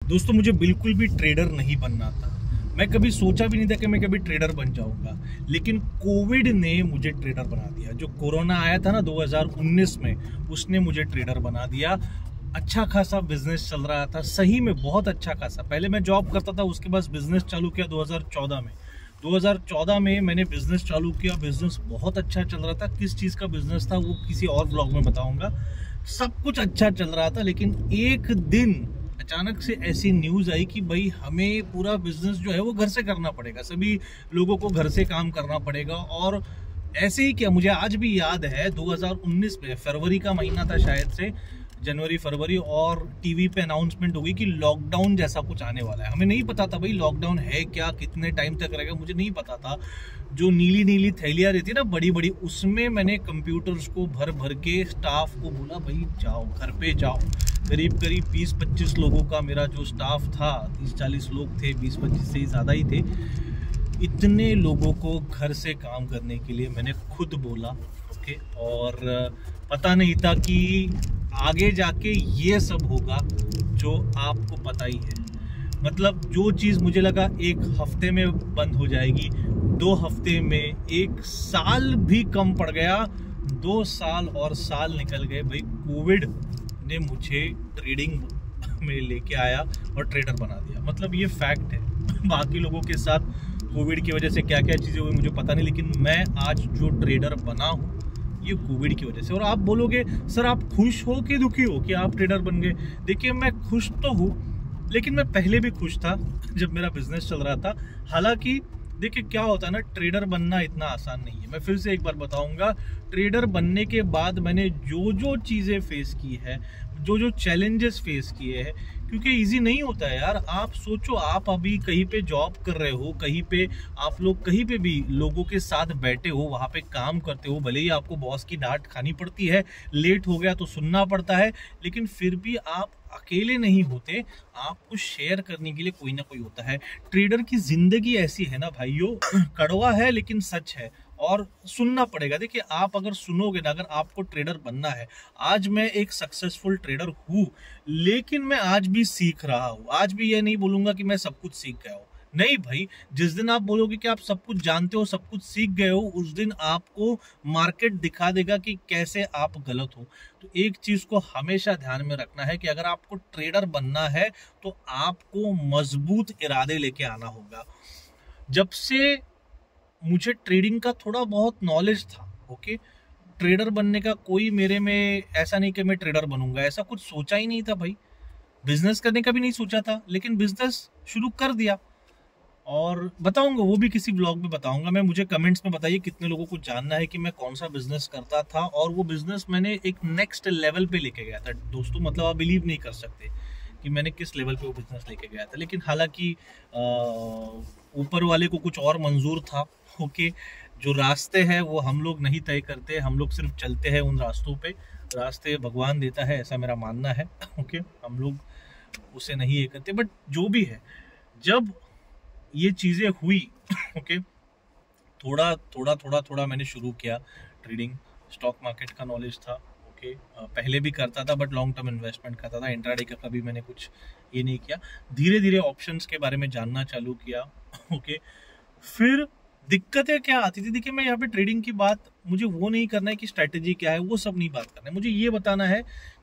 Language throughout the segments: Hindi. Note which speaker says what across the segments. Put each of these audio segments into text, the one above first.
Speaker 1: दोस्तों मुझे बिल्कुल भी ट्रेडर नहीं बनना था। मैं कभी सोचा भी नहीं था कि मैं कभी ट्रेडर बन जाऊंगा, लेकिन कोविड ने मुझे ट्रेडर बना दिया। जो कोरोना आया था ना 2019 में, उसने मुझे ट्रेडर बना दिया। अच्छा खासा बिजनेस चल रहा था, सही में बहुत अच्छा खासा। पहले मैं जॉब करता था, उसके बाद बिजनेस चालू किया 2014 में। 2014 में मैंने बिजनेस चालू किया, बिजनेस बहुत अच्छा चल रहा था। किस चीज़ का बिजनेस था वो किसी और ब्लॉग में बताऊंगा। सब कुछ अच्छा चल रहा था, लेकिन एक दिन अचानक से ऐसी न्यूज़ आई कि भाई हमें पूरा बिजनेस जो है वो घर से करना पड़ेगा, सभी लोगों को घर से काम करना पड़ेगा। और ऐसे ही क्या, मुझे आज भी याद है 2019 में फरवरी का महीना था शायद से, जनवरी फरवरी, और टीवी पे अनाउंसमेंट हो गई कि लॉकडाउन जैसा कुछ आने वाला है। हमें नहीं पता था भाई लॉकडाउन है क्या, कितने टाइम तक रहेगा, मुझे नहीं पता था। जो नीली नीली थैलियाँ रहती है ना बड़ी बड़ी, उसमें मैंने कंप्यूटर्स को भर भर के स्टाफ को बोला भाई जाओ घर पे जाओ। करीब करीब 20-25 लोगों का मेरा जो स्टाफ था, 30-40 लोग थे, 20-25 से ही ज़्यादा ही थे। इतने लोगों को घर से काम करने के लिए मैंने खुद बोला, ओके। और पता नहीं था कि आगे जाके ये सब होगा जो आपको पता ही है। मतलब जो चीज़ मुझे लगा एक हफ्ते में बंद हो जाएगी, 2 हफ्ते में, 1 साल भी कम पड़ गया, 2 साल और साल निकल गए। भाई कोविड ने मुझे ट्रेडिंग में लेके आया और ट्रेडर बना दिया। मतलब ये फैक्ट है। बाकी लोगों के साथ कोविड की वजह से क्या क्या चीज़ें हुई मुझे पता नहीं, लेकिन मैं आज जो ट्रेडर बना हूँ ये कोविड की वजह से। और आप बोलोगे सर आप खुश हो कि दुखी हो कि आप ट्रेडर बन गए? देखिए मैं खुश तो हूँ, लेकिन मैं पहले भी खुश था जब मेरा बिजनेस चल रहा था। हालांकि देखिए क्या होता है ना, ट्रेडर बनना इतना आसान नहीं है। मैं फिर से एक बार बताऊंगा, ट्रेडर बनने के बाद मैंने जो जो चीज़ें फेस की है, जो जो चैलेंजेस फेस किए हैं, क्योंकि इजी नहीं होता है यार। आप सोचो, आप अभी कहीं पे जॉब कर रहे हो, कहीं पे आप लोग कहीं पे भी लोगों के साथ बैठे हो, वहाँ पे काम करते हो, भले ही आपको बॉस की डांट खानी पड़ती है, लेट हो गया तो सुनना पड़ता है, लेकिन फिर भी आप अकेले नहीं होते, आपको शेयर करने के लिए कोई ना कोई होता है। ट्रेडर की जिंदगी ऐसी है ना भाइयों, कड़वा है लेकिन सच है, और सुनना पड़ेगा। देखिए आप अगर सुनोगे ना, अगर आपको ट्रेडर बनना है, आज मैं एक सक्सेसफुल ट्रेडर हूँ, लेकिन मैं आज भी सीख रहा हूँ। आज भी ये नहीं बोलूंगा कि मैं सब कुछ सीख गया हूँ, नहीं भाई। जिस दिन आप बोलोगे कि आप सब कुछ जानते हो, सब कुछ सीख गए हो, उस दिन आपको मार्केट दिखा देगा कि कैसे आप गलत हो। तो एक चीज को हमेशा ध्यान में रखना है कि अगर आपको ट्रेडर बनना है तो आपको मजबूत इरादे लेके आना होगा। जब से मुझे ट्रेडिंग का थोड़ा बहुत नॉलेज था, ओके, ट्रेडर बनने का कोई मेरे में ऐसा नहीं कि मैं ट्रेडर बनूंगा, ऐसा कुछ सोचा ही नहीं था भाई। बिजनेस करने का भी नहीं सोचा था, लेकिन बिजनेस शुरू कर दिया। और बताऊंगा, वो भी किसी ब्लॉग में बताऊंगा मैं। मुझे कमेंट्स में बताइए कितने लोगों को जानना है कि मैं कौन सा बिजनेस करता था, और वो बिजनेस मैंने एक नेक्स्ट लेवल पे लेके गया था दोस्तों। मतलब आप बिलीव नहीं कर सकते कि मैंने किस लेवल पे वो बिजनेस लेके गया था। लेकिन हालांकि ऊपर वाले को कुछ और मंजूर था, ओके। जो रास्ते हैं वो हम लोग नहीं तय करते, हम लोग सिर्फ चलते हैं उन रास्तों पे। रास्ते भगवान देता है, ऐसा मेरा मानना है, ओके। हम लोग उसे नहीं ये करते। बट जो भी है, जब ये चीज़ें हुई, ओके, थोड़ा थोड़ा थोड़ा थोड़ा मैंने शुरू किया ट्रेडिंग। स्टॉक मार्केट का नॉलेज था, ओके। पहले भी करता था, बट लॉन्ग टर्म इन्वेस्टमेंट करता था। इंट्राडे का कभी मैंने कुछ ये नहीं किया। धीरे धीरे ऑप्शंस के बारे में जानना चालू किया, ओके। फिर दिक्कतें क्या आती थी, देखिए मैं यहाँ पे ट्रेडिंग की बात, मुझे वो नहीं करना है कि स्ट्रैटेजी क्या है, वो सब नहीं बात करना है। मुझे ये बताना है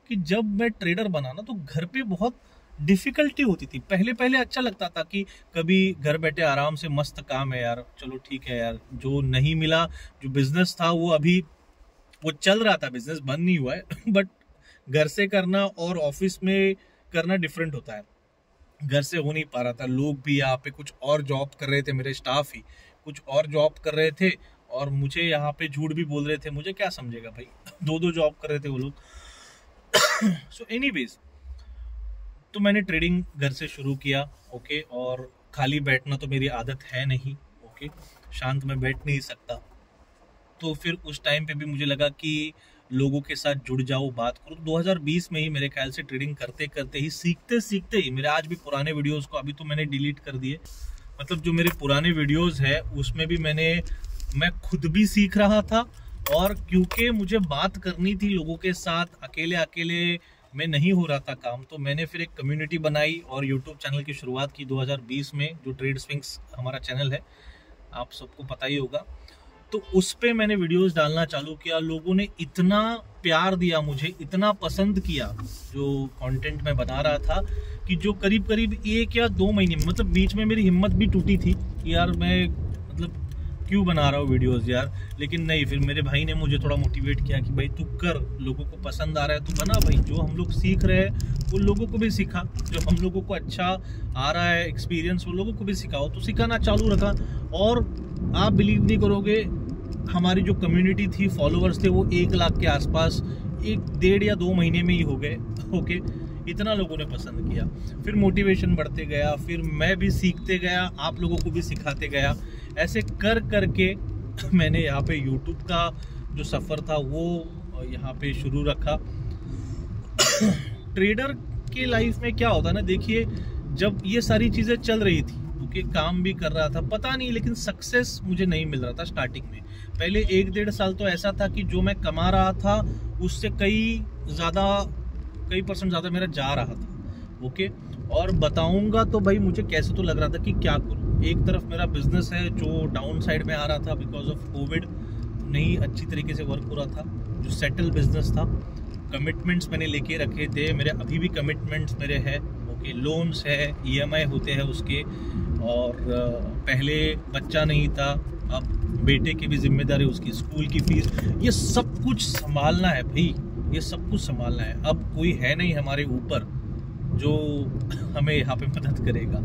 Speaker 1: कि जब मैं ट्रेडर बना ना, तो घर पे बहुत डिफिकल्टी होती थी। पहले पहले अच्छा लगता था कि कभी घर बैठे आराम से मस्त काम है यार, चलो ठीक है यार, जो नहीं मिला, जो बिजनेस था वो अभी वो चल रहा था, बिजनेस बंद नहीं हुआ है बट घर से करना और ऑफिस में करना डिफरेंट होता है। घर से हो नहीं पा रहा था, लोग भी यहाँ पे कुछ और जॉब कर रहे थे, मेरे स्टाफ ही कुछ और जॉब कर रहे थे, और मुझे यहाँ पे झूठ भी बोल रहे थे। मुझे क्या समझेगा भाई, 2-2 जॉब कर रहे थे वो लोग। सो एनीवेज, तो मैंने ट्रेडिंग घर से शुरू किया, ओके। और खाली बैठना तो मेरी आदत है नहीं, ओके, शांत में बैठ नहीं सकता। तो फिर उस टाइम पे भी मुझे लगा कि लोगों के साथ जुड़ जाओ, बात करो। 2020 में ही मेरे ख्याल से ट्रेडिंग करते करते ही, सीखते सीखते ही, मेरे आज भी पुराने वीडियोस को अभी तो मैंने डिलीट कर दिए। मतलब जो मेरे पुराने वीडियोस है उसमें भी मैं खुद भी सीख रहा था, और क्योंकि मुझे बात करनी थी लोगों के साथ, अकेले अकेले मैं नहीं हो रहा था काम, तो मैंने फिर एक कम्युनिटी बनाई और यूट्यूब चैनल की शुरुआत की 2020 में, जो ट्रेड स्विंग्स हमारा चैनल है, आप सबको पता ही होगा। तो उस पे मैंने वीडियोस डालना चालू किया। लोगों ने इतना प्यार दिया मुझे, इतना पसंद किया जो कंटेंट मैं बना रहा था, कि जो करीब करीब 1 या 2 महीने में, मतलब बीच में मेरी हिम्मत भी टूटी थी कि यार मैं मतलब क्यों बना रहा हूँ वीडियोस यार, लेकिन नहीं, फिर मेरे भाई ने मुझे थोड़ा मोटिवेट किया कि भाई तू कर, लोगों को पसंद आ रहा है तो बना भाई, जो हम लोग सीख रहे हैं वो लोगों को भी सिखा, जो हम लोगों को अच्छा आ रहा है एक्सपीरियंस वो लोगों को भी सिखाओ। तो सिखाना चालू रखा, और आप बिलीव नहीं करोगे, हमारी जो कम्युनिटी थी, फॉलोअर्स थे, वो 1 लाख के आसपास 1 या 2 महीने में ही हो गए। ओके, इतना लोगों ने पसंद किया। फिर मोटिवेशन बढ़ते गया, फिर मैं भी सीखते गया, आप लोगों को भी सिखाते गया। ऐसे कर करके मैंने यहाँ पे YouTube का जो सफ़र था वो यहाँ पे शुरू रखा। ट्रेडर के लाइफ में क्या होता है ना, देखिए, जब ये सारी चीज़ें चल रही थी, ओके, काम भी कर रहा था, पता नहीं, लेकिन सक्सेस मुझे नहीं मिल रहा था स्टार्टिंग में। पहले 1-1.5 साल तो ऐसा था कि जो मैं कमा रहा था उससे कई % ज़्यादा मेरा जा रहा था। ओके, और बताऊंगा तो भाई मुझे कैसे तो लग रहा था कि क्या करूं। एक तरफ मेरा बिजनेस है जो डाउन साइड में आ रहा था बिकॉज ऑफ कोविड, नहीं अच्छी तरीके से वर्क हो रहा था, जो सेटल बिजनेस था। कमिटमेंट्स मैंने लेके रखे थे, मेरे अभी भी कमिटमेंट्स मेरे हैं। ओके, लोन्स है, EMI होते हैं उसके, और पहले बच्चा नहीं था, अब बेटे की भी जिम्मेदारी, उसकी स्कूल की फीस, ये सब कुछ संभालना है भाई, ये सब कुछ संभालना है। अब कोई है नहीं हमारे ऊपर जो हमें यहाँ पे मदद करेगा।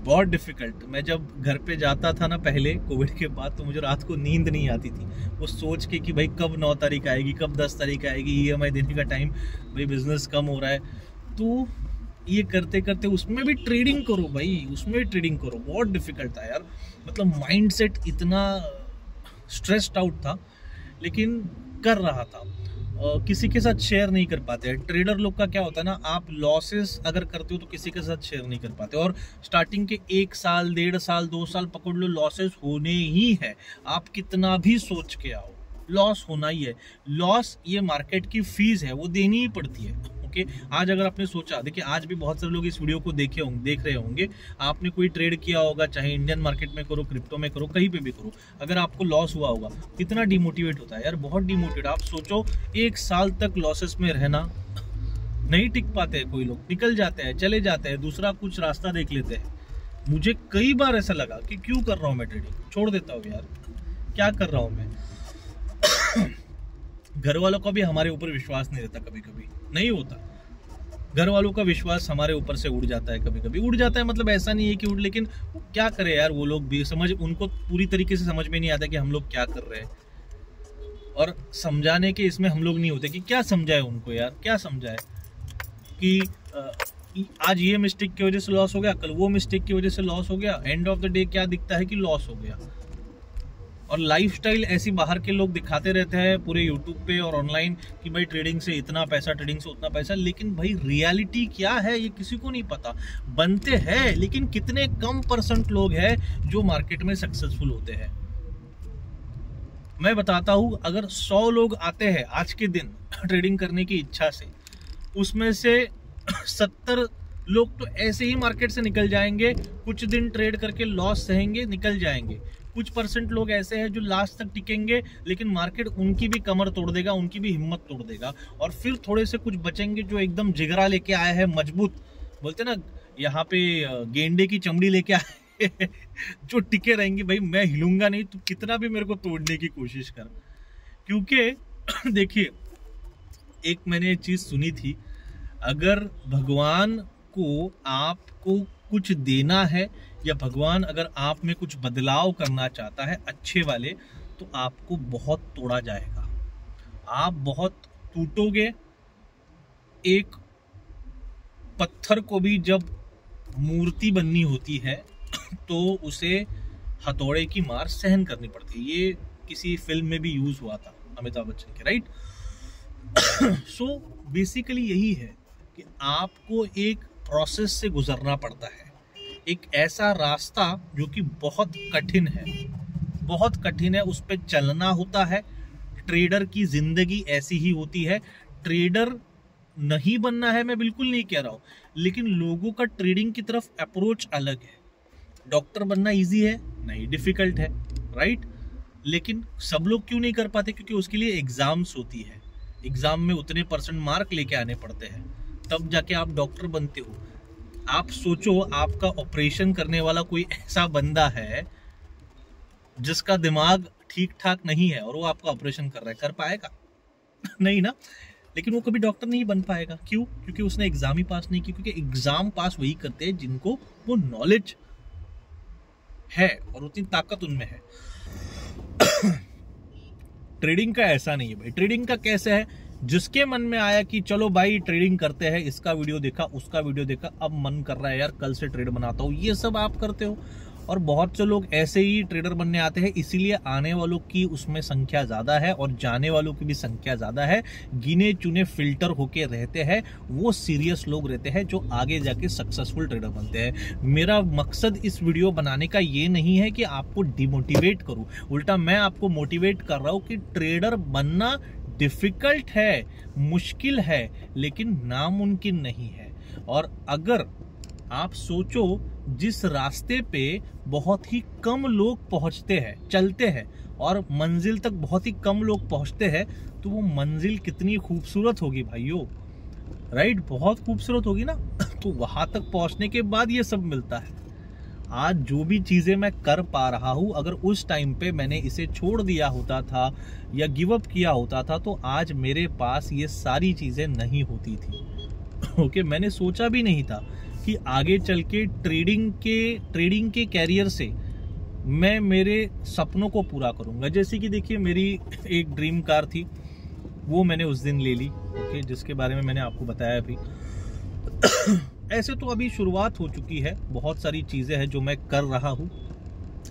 Speaker 1: बहुत डिफ़िकल्ट। मैं जब घर पे जाता था ना पहले कोविड के बाद, तो मुझे रात को नींद नहीं आती थी, वो सोच के कि भाई कब 9 तारीख आएगी, कब 10 तारीख आएगी, EMI देने का टाइम, भाई बिजनेस कम हो रहा है। तो ये करते करते उसमें भी ट्रेडिंग करो भाई, उसमें भी ट्रेडिंग करो। बहुत डिफ़िकल्ट था यार, मतलब माइंडसेट इतना स्ट्रेस्ड आउट था, लेकिन कर रहा था। किसी के साथ शेयर नहीं कर पाते हैं। ट्रेडर लोग का क्या होता है ना, आप लॉसेस अगर करते हो तो किसी के साथ शेयर नहीं कर पाते, और स्टार्टिंग के 1 साल, 1.5 साल, 2 साल पकड़ लो, लॉसेस होने ही है। आप कितना भी सोच के आओ, लॉस होना ही है। लॉस ये मार्केट की फीस है, वो देनी ही पड़ती है। ओके, आज अगर आपने सोचा, देखिए आज भी बहुत सारे लोग इस वीडियो को देख रहे होंगे, आपने कोई ट्रेड किया होगा, चाहे इंडियन मार्केट में करो, क्रिप्टो में करो, कहीं पे भी करो, अगर आपको लॉस हुआ होगा, कितना डिमोटिवेट होता है यार, बहुत डिमोटिवेट। आप सोचो 1 साल तक लॉसेस में रहना, नहीं टिक पाते हैं, कोई लोग निकल जाते हैं, चले जाते हैं, दूसरा कुछ रास्ता देख लेते हैं। मुझे कई बार ऐसा लगा कि क्यों कर रहा हूँ मैं ट्रेडिंग, छोड़ देता हूँ यार, क्या कर रहा हूँ मैं। घर वालों का भी हमारे ऊपर विश्वास नहीं रहता, कभी कभी नहीं होता। घर वालों का विश्वास हमारे ऊपर से उड़ जाता है, कभी कभी उड़ जाता है, मतलब ऐसा नहीं है कि उड़, लेकिन क्या करे यार, वो लोग भी उनको पूरी तरीके से समझ में नहीं आता कि हम लोग क्या कर रहे हैं, और समझाने के इसमें हम लोग नहीं होते कि क्या समझाए उनको यार, क्या समझाए कि आज ये मिस्टेक की वजह से लॉस हो गया, कल वो मिस्टेक की वजह से लॉस हो गया, एंड ऑफ द डे क्या दिखता है कि लॉस हो गया। और लाइफस्टाइल ऐसी बाहर के लोग दिखाते रहते हैं पूरे यूट्यूब पे और ऑनलाइन कि भाई ट्रेडिंग से इतना पैसा, ट्रेडिंग से उतना पैसा, लेकिन भाई रियलिटी क्या है ये किसी को नहीं पता। बनते हैं, लेकिन कितने कम % लोग हैं जो मार्केट में सक्सेसफुल होते हैं। मैं बताता हूं, अगर 100 लोग आते हैं आज के दिन ट्रेडिंग करने की इच्छा से, उसमें से 70 लोग तो ऐसे ही मार्केट से निकल जाएंगे, कुछ दिन ट्रेड करके लॉस सहेंगे, निकल जाएंगे। कुछ % लोग ऐसे हैं जो लास्ट तक टिकेंगे, लेकिन मार्केट उनकी भी कमर तोड़ देगा, उनकी भी हिम्मत तोड़ देगा। और फिर थोड़े से कुछ बचेंगे जो एकदम जिगरा लेके आए हैं, मजबूत, बोलते ना यहाँ पे गेंडे की चमड़ी लेके आए जो टिके रहेंगे, भाई मैं हिलूंगा नहीं, तो कितना भी मेरे को तोड़ने की कोशिश कर। क्योंकि देखिए, एक मैंने चीज सुनी थी, अगर भगवान को आपको कुछ देना है, या भगवान अगर आप में कुछ बदलाव करना चाहता है अच्छे वाले, तो आपको बहुत तोड़ा जाएगा, आप बहुत टूटोगे। एक पत्थर को भी जब मूर्ति बननी होती है तो उसे हथौड़े की मार सहन करनी पड़ती है। ये किसी फिल्म में भी यूज हुआ था, अमिताभ बच्चन के, राइट। सो बेसिकली यही है कि आपको एक प्रोसेस से गुजरना पड़ता है, एक ऐसा रास्ता जो कि बहुत कठिन है, बहुत कठिन है, उस पर चलना होता है। ट्रेडर की जिंदगी ऐसी ही होती है। ट्रेडर नहीं बनना है, मैं बिल्कुल नहीं कह रहा हूँ, लेकिन लोगों का ट्रेडिंग की तरफ अप्रोच अलग है। डॉक्टर बनना इजी है? नहीं, डिफिकल्ट है, राइट। लेकिन सब लोग क्यों नहीं कर पाते? क्योंकि उसके लिए एग्जाम्स होती है, एग्जाम में उतने % मार्क लेके आने पड़ते हैं, तब जाके आप डॉक्टर बनते हो। आप सोचो, आपका ऑपरेशन करने वाला कोई ऐसा बंदा है जिसका दिमाग ठीक ठाक नहीं है और वो आपका ऑपरेशन कर रहा है, कर पाएगा? नहीं ना। लेकिन वो कभी डॉक्टर नहीं बन पाएगा। क्यों? क्योंकि उसने एग्जाम ही पास नहीं की। क्योंकि एग्जाम पास वही करते हैं जिनको वो नॉलेज है और उतनी ताकत उनमें है। ट्रेडिंग का ऐसा नहीं है भाई। ट्रेडिंग का कैसे है? जिसके मन में आया कि चलो भाई ट्रेडिंग करते हैं, इसका वीडियो देखा, उसका वीडियो देखा, अब मन कर रहा है यार कल से ट्रेड बनाता हूँ, ये सब आप करते हो। और बहुत से लोग ऐसे ही ट्रेडर बनने आते हैं, इसीलिए आने वालों की उसमें संख्या ज्यादा है और जाने वालों की भी संख्या ज्यादा है। गिने चुने फिल्टर होके रहते हैं, वो सीरियस लोग रहते हैं जो आगे जाके सक्सेसफुल ट्रेडर बनते हैं। मेरा मकसद इस वीडियो बनाने का ये नहीं है कि आपको डिमोटिवेट करूं, उल्टा मैं आपको मोटिवेट कर रहा हूं कि ट्रेडर बनना डिफिकल्ट है, मुश्किल है, लेकिन नामुमकिन नहीं है। और अगर आप सोचो, जिस रास्ते पे बहुत ही कम लोग पहुंचते हैं, चलते हैं, और मंजिल तक बहुत ही कम लोग पहुंचते हैं, तो वो मंजिल कितनी खूबसूरत होगी भाइयों, राइट? बहुत खूबसूरत होगी ना। तो वहां तक पहुंचने के बाद ये सब मिलता है। आज जो भी चीजें मैं कर पा रहा हूं, अगर उस टाइम पे मैंने इसे छोड़ दिया होता था या गिव अप किया होता था, तो आज मेरे पास ये सारी चीजें नहीं होती थी। ओके, मैंने सोचा भी नहीं था कि आगे चल के ट्रेडिंग के कैरियर से मैं मेरे सपनों को पूरा करूंगा। जैसे कि देखिए, मेरी एक ड्रीम कार थी, वो मैंने उस दिन ले ली, ओके, जिसके बारे में मैंने आपको बताया भी। ऐसे तो अभी शुरुआत हो चुकी है, बहुत सारी चीजें हैं जो मैं कर रहा हूँ,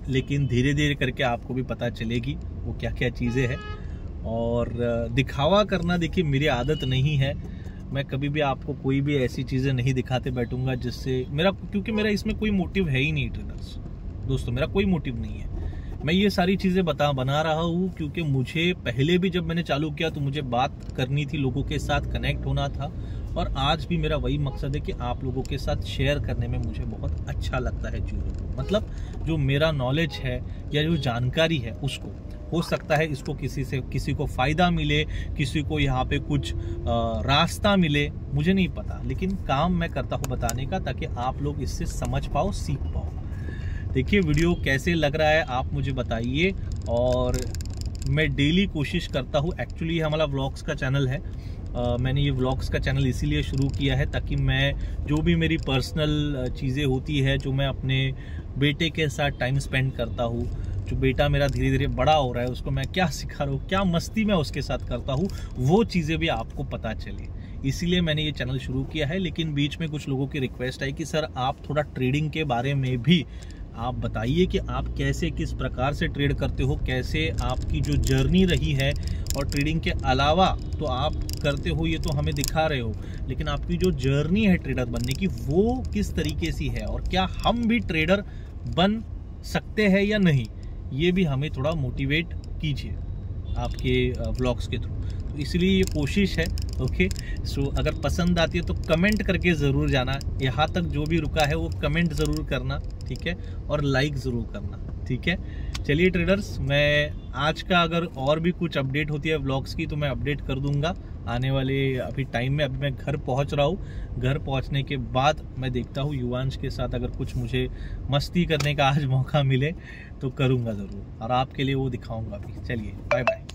Speaker 1: लेकिन धीरे धीरे करके आपको भी पता चलेगी वो क्या क्या चीजें हैं। और दिखावा करना देखिए मेरी आदत नहीं है। मैं कभी भी आपको कोई भी ऐसी चीजें नहीं दिखाते बैठूंगा जिससे क्योंकि मेरा इसमें कोई मोटिव है ही नहीं ट्रेडर्स दोस्तों, मेरा कोई मोटिव नहीं है। मैं ये सारी चीजें बना रहा हूँ क्योंकि मुझे पहले भी जब मैंने चालू किया तो मुझे बात करनी थी, लोगों के साथ कनेक्ट होना था, और आज भी मेरा वही मकसद है कि आप लोगों के साथ शेयर करने में मुझे बहुत अच्छा लगता है चीज़ों को। मतलब जो मेरा नॉलेज है या जो जानकारी है, उसको हो सकता है इसको किसी को फायदा मिले, किसी को यहाँ पे कुछ रास्ता मिले, मुझे नहीं पता, लेकिन काम मैं करता हूँ बताने का, ताकि आप लोग इससे समझ पाओ, सीख पाओ। देखिए वीडियो कैसे लग रहा है आप मुझे बताइए। और मैं डेली कोशिश करता हूँ, एक्चुअली हमारा व्लॉग्स का चैनल है, मैंने ये व्लॉग्स का चैनल इसीलिए शुरू किया है ताकि मैं जो भी मेरी पर्सनल चीज़ें होती है, जो मैं अपने बेटे के साथ टाइम स्पेंड करता हूँ, जो बेटा मेरा धीरे धीरे बड़ा हो रहा है, उसको मैं क्या सिखा रहा हूँ, क्या मस्ती मैं उसके साथ करता हूँ, वो चीज़ें भी आपको पता चले, इसीलिए मैंने ये चैनल शुरू किया है। लेकिन बीच में कुछ लोगों की रिक्वेस्ट आई कि सर आप थोड़ा ट्रेडिंग के बारे में भी आप बताइए कि आप कैसे, किस प्रकार से ट्रेड करते हो, कैसे आपकी जो जर्नी रही है, और ट्रेडिंग के अलावा तो आप करते हो ये तो हमें दिखा रहे हो, लेकिन आपकी जो जर्नी है ट्रेडर बनने की, वो किस तरीके से है, और क्या हम भी ट्रेडर बन सकते हैं या नहीं, ये भी हमें थोड़ा मोटिवेट कीजिए आपके व्लॉग्स के थ्रू। तो इसलिए ये कोशिश है। ओके, सो अगर पसंद आती है तो कमेंट करके ज़रूर जाना, यहाँ तक जो भी रुका है वो कमेंट ज़रूर करना, ठीक है, और लाइक ज़रूर करना, ठीक है। चलिए ट्रेडर्स, मैं आज का अगर और भी कुछ अपडेट होती है व्लॉग्स की तो मैं अपडेट कर दूंगा आने वाले अभी टाइम में। अभी मैं घर पहुंच रहा हूँ, घर पहुंचने के बाद मैं देखता हूँ युवांश के साथ अगर कुछ मुझे मस्ती करने का आज मौका मिले तो करूँगा ज़रूर, और आपके लिए वो दिखाऊँगा भी। चलिए बाय बाय।